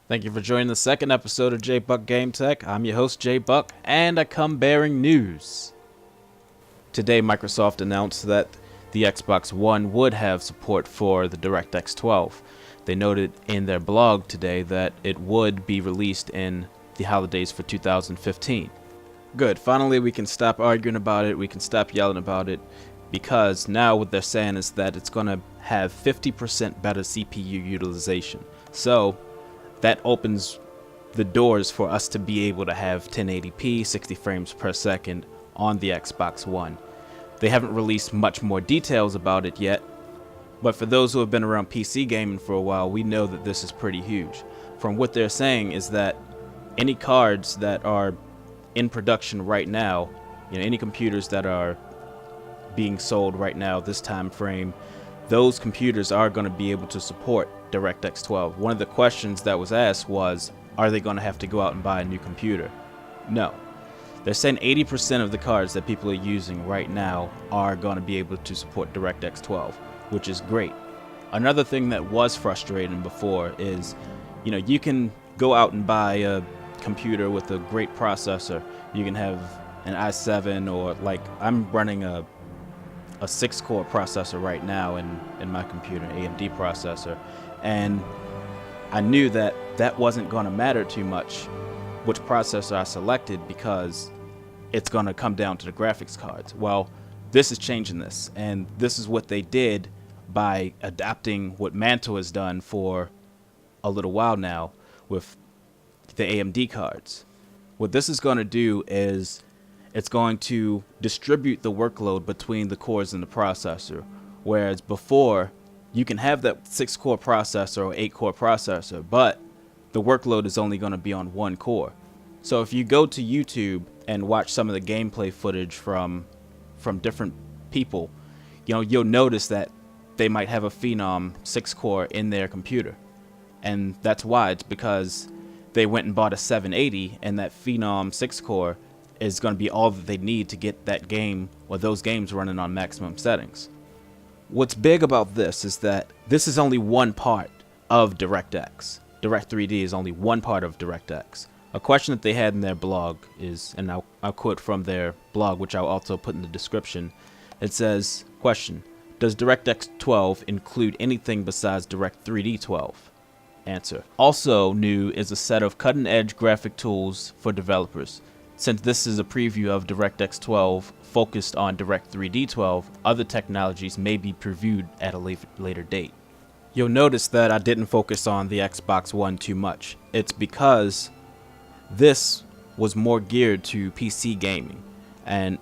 Thank you for joining the second episode of JayBuc Game Tech. I'm your host JayBuc, and I come bearing news. Today, Microsoft announced that the Xbox One would have support for the DirectX 12. They noted in their blog today that it would be released in the holidays for 2015. Good, finally we can stop arguing about it, we can stop yelling about it, because now what they're saying is that it's going to have 50% better CPU utilization. So that opens the doors for us to be able to have 1080p 60 frames per second on the Xbox One. They haven't released much more details about it yet, but for those who have been around PC gaming for a while, we know that this is pretty huge. From what they're saying is that any cards that are in production right now, any computers that are being sold right now this time frame, those computers are going to be able to support DirectX 12. One of the questions that was asked was, are they going to have to go out and buy a new computer? No. They're saying 80% of the cards that people are using right now are going to be able to support DirectX 12, which is great. Another thing that was frustrating before is, you can go out and buy a computer with a great processor. You can have an i7 or like I'm running a 6-core processor right now in my computer, an AMD processor, and I knew that that wasn't going to matter too much which processor I selected because it's going to come down to the graphics cards. Well, this is changing this, and this is what they did by adapting what Mantle has done for a little while now with the AMD cards. What this is going to do is it's going to distribute the workload between the cores in the processor, whereas before you can have that 6-core processor or 8-core processor, but the workload is only going to be on one core. So if you go to YouTube and watch some of the gameplay footage from different people, you'll notice that they might have a Phenom 6-core in their computer, and that's why. It's because they went and bought a 780, and that Phenom 6-core is going to be all that they need to get that game or those games running on maximum settings. What's big about this is that this is only one part of DirectX. Direct3D is only one part of DirectX. A question that they had in their blog is, and I'll quote from their blog, which I'll also put in the description. It says, question, does DirectX 12 include anything besides Direct3D 12? Answer, also new is a set of cutting-edge graphic tools for developers. Since this is a preview of DirectX 12 focused on Direct3D 12, other technologies may be previewed at a later date. You'll notice that I didn't focus on the Xbox One too much. It's because this was more geared to PC gaming, and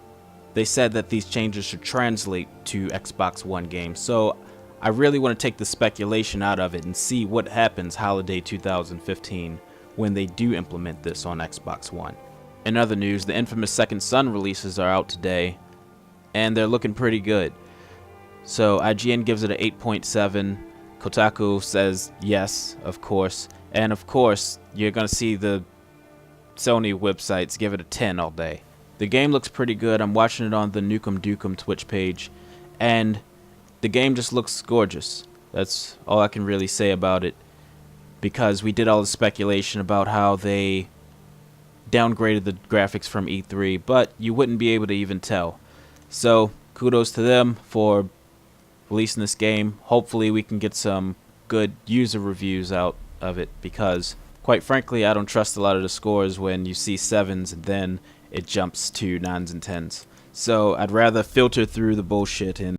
they said that these changes should translate to Xbox One games. So I really want to take the speculation out of it and see what happens holiday 2015 when they do implement this on Xbox One. In other news, the infamous Second Son releases are out today, and they're looking pretty good. So IGN gives it an 8.7, Kotaku says yes, of course, and of course you're going to see the Sony websites give it a 10 all day. The game looks pretty good. I'm watching it on the Nukem Dukem Twitch page, and the game just looks gorgeous. That's all I can really say about it, because we did all the speculation about how they downgraded the graphics from E3, but you wouldn't be able to even tell. So kudos to them for releasing this game. Hopefully we can get some good user reviews out of it, because quite frankly I don't trust a lot of the scores when you see 7s and then it jumps to 9s and 10s. So I'd rather filter through the bullshit and